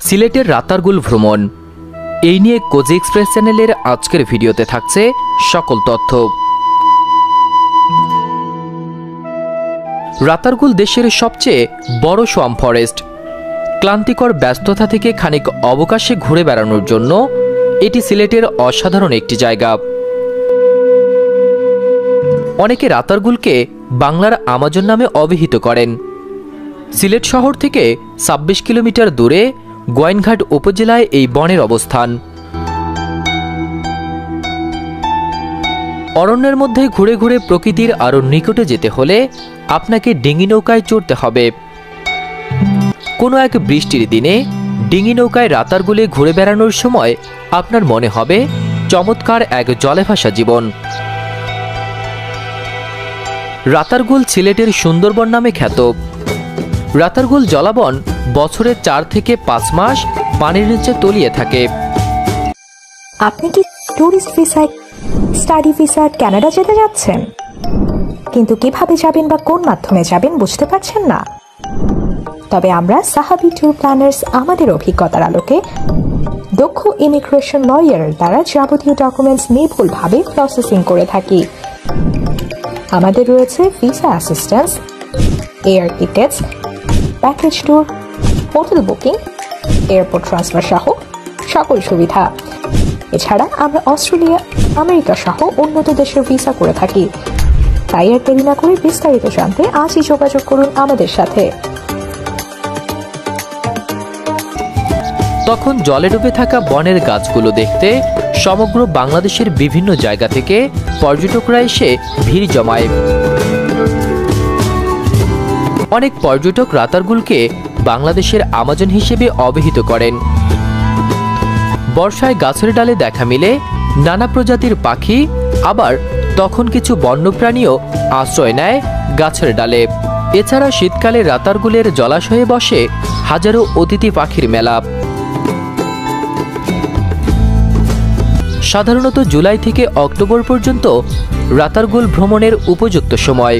সিলেটের রাতারগুল ভ্রমণ এই নিয়ে কোজি এক্সপ্রেস চ্যানেলের আজকের ভিডিওতে থাকছে সকল তথ্য। রাতারগুল দেশের সবচেয়ে বড় সোয়াম ফরেস্ট। ক্লান্তিকর ব্যস্ততা থেকে খানিক অবকাশে ঘুরে বেড়ানোর জন্য এটি সিলেটের অসাধারণ একটি জায়গা। অনেকে রাতারগুলকে বাংলার আমাজন নামে অভিহিত করেন। সিলেট শহর থেকে ২৬ কিলোমিটার দূরে গোয়াইনঘাট উপজেলায় এই বনের অবস্থান। অরণ্যের মধ্যে ঘুরে ঘুরে প্রকৃতির আরও নিকটে যেতে হলে আপনাকে ডিঙি নৌকায় চড়তে হবে। কোনো এক বৃষ্টির দিনে ডিঙি নৌকায় রাতারগুলে ঘুরে বেড়ানোর সময় আপনার মনে হবে চমৎকার এক জলে ভাসা জীবন। রাতারগুল সিলেটের সুন্দরবন নামে খ্যাত। রাতারগুল জলাবন বছরের ৪ থেকে ৫ মাস পানির নিচে তলিয়ে থাকে। আপনি কি ট্যুরিস্ট ভিসায়, স্টাডি ভিসায় কানাডা যেতে যাচ্ছেন, কিন্তু কিভাবে যাবেন বা কোন মাধ্যমে যাবেন বুঝতে পারছেন না? তবে আমরা সাহাবি ট্যুর প্ল্যানার্স আমাদের অভিজ্ঞতার আলোকে দক্ষ ইমিগ্রেশন লয়ারের দ্বারা যাবতীয় ডকুমেন্টস নির্ভুলভাবে প্রসেসিং করে থাকি। আমাদের রয়েছে visa assistance, air tickets, package tour, hotel booking, airport transfer সহ সকল সুবিধা। এছাড়া আমরা অস্ট্রেলিয়া, আমেরিকা সহ উন্নত দেশের ভিসা করে থাকি। তাই আর দেরি না করে বিস্তারিত জানতে আজই যোগাযোগ করুন আমাদের সাথে। তখন জলে ডুবে থাকা বনের গাছগুলো দেখতে সমগ্র বাংলাদেশের বিভিন্ন জায়গা থেকে পর্যটকরা এসে ভিড় জমায়। অনেক পর্যটক রাতারগুলকে বাংলাদেশের আমাজন হিসেবে অভিহিত করেন। বর্ষায় গাছের ডালে দেখা মিলে নানা প্রজাতির পাখি, আবার তখন কিছু বন্যপ্রাণীও আশ্রয় নেয় গাছের ডালে। এছাড়া শীতকালে রাতারগুলের জলাশয়ে বসে হাজারো অতিথি পাখির মেলা। সাধারণত জুলাই থেকে অক্টোবর পর্যন্ত রাতারগুল ভ্রমণের উপযুক্ত সময়।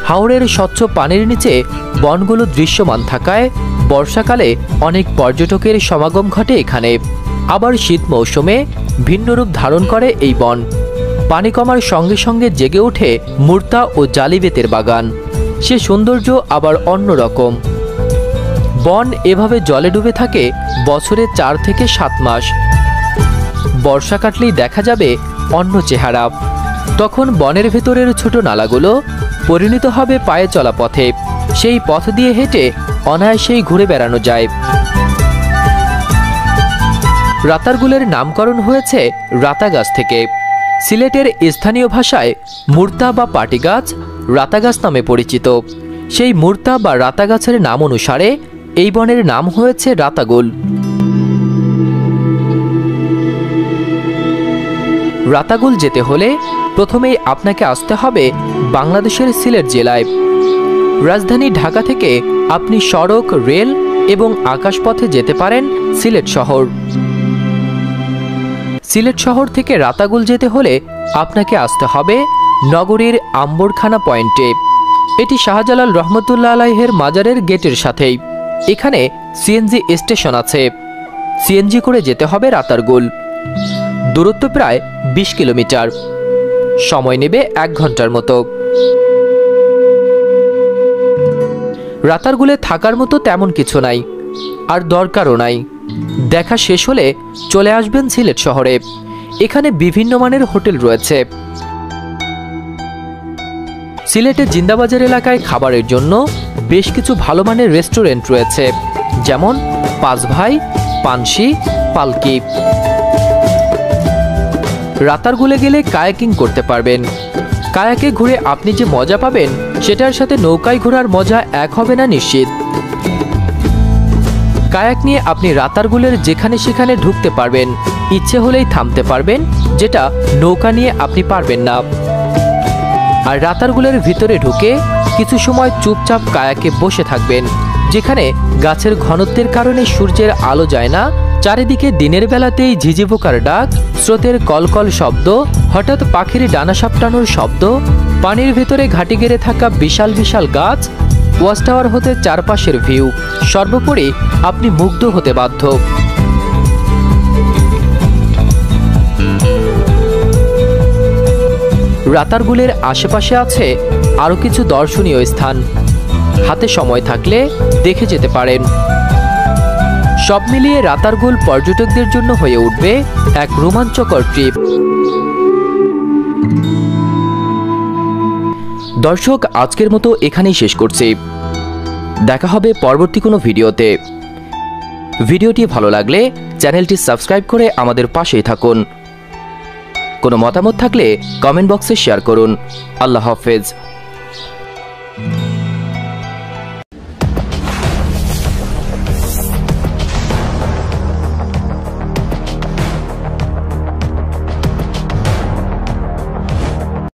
হাওরের স্বচ্ছ পানির নিচে বনগুলো দৃশ্যমান থাকায় বর্ষাকালে অনেক পর্যটকের সমাগম ঘটে এখানে। আবার শীত মৌসুমে ভিন্ন রূপ ধারণ করে এই বন। পানি কমার সঙ্গে সঙ্গে জেগে ওঠে মুর্তা ও জালিবেতের বাগান। সে সৌন্দর্য আবার অন্যরকম। বন এভাবে জলে ডুবে থাকে বছরে ৪ থেকে ৭ মাস। বর্ষা কাটলেই দেখা যাবে অন্য চেহারা। তখন বনের ভেতরের ছোট নালাগুলো পরিণত হবে পায়ে চলা পথে। সেই পথ দিয়ে হেঁটে অনায়াসেই ঘুরে বেড়ানো যায়। রাতারগুলের নামকরণ হয়েছে রাতা গাছ থেকে। সিলেটের স্থানীয় ভাষায় মুর্তা বা পাটি গাছ রাতা গাছ নামে পরিচিত। সেই মুর্তা বা রাতা গাছের নাম অনুসারে এই বনের নাম হয়েছে রাতাগুল। রাতাগুল যেতে হলে প্রথমেই আপনাকে আসতে হবে বাংলাদেশের সিলেট জেলায়। রাজধানী ঢাকা থেকে আপনি সড়ক, রেল এবং আকাশপথে যেতে পারেন সিলেট শহর। সিলেট শহর থেকে রাতাগুল যেতে হলে আপনাকে আসতে হবে নগরীর আম্বরখানা পয়েন্টে। এটি শাহজালাল রহমতুল্লাহ আলাইহের মাজারের গেটের সাথেই। এখানে সিএনজি স্টেশন আছে। সিএনজি করে যেতে হবে রাতারগুল। দূরত্ব প্রায় ২০ কিলোমিটার। সময় নেবে ১ ঘন্টার মতো। রাতারগুলে থাকার মতো তেমন কিছু নাই, আর দরকারও নাই। দেখা শেষ হলে চলে আসবেন সিলেট শহরে। এখানে বিভিন্ন মানের হোটেল রয়েছে। সিলেটের জিন্দাবাজার এলাকায় খাবারের জন্য বেশ কিছু ভালো মানের রেস্টুরেন্ট রয়েছে, যেমন ৫ ভাই, পানসি, পালকি। রাতারগুলে গেলে কায়াকিং করতে পারবেন। কায়াকে ঘুরে আপনি যে মজা পাবেন সেটার সাথে নৌকায় ঘোরার মজা এক হবে না নিশ্চিত। কায়াক নিয়ে আপনি রাতারগুলের যেখানে সেখানে ঢুকতে পারবেন। ইচ্ছে হলেই থামতে পারবেন, যেটা নৌকা নিয়ে আপনি পারবেন না। আর রাতারগুলের ভিতরে ঢুকে কিছু সময় চুপচাপ কায়াকে বসে থাকবেন, যেখানে গাছের ঘনত্বের কারণে সূর্যের আলো যায় না। চারিদিকে দিনের বেলাতেই ঝিঝি পোকার ডাক, স্রোতের কলকল শব্দ, হঠাৎ পাখির ডানা সাপটানোর শব্দ, পানির ভেতরে ঘাটি গেড়ে থাকা বিশাল বিশাল গাছ, ওয়াচ টাওয়ার হতে চারপাশের ভিউ, সর্বোপরি আপনি মুগ্ধ হতে বাধ্য। রাতারগুলের আশেপাশে আছে আরও কিছু দর্শনীয় স্থান, হাতে সময় থাকলে দেখে যেতে পারেন। সব মিলিয়ে রাতারগুল পর্যটকদের জন্য হয়ে উঠবে এক রোমাঞ্চকর ট্রিপ। দর্শক, আজকের মতো এখানেই শেষ করছি। দেখা হবে পরবর্তী কোনো ভিডিওতে। ভিডিওটি ভালো লাগলে চ্যানেলটি সাবস্ক্রাইব করে আমাদের পাশেই থাকুন। কোনো মতামত থাকলে কমেন্ট বক্সে শেয়ার করুন। আল্লাহ হাফেজ।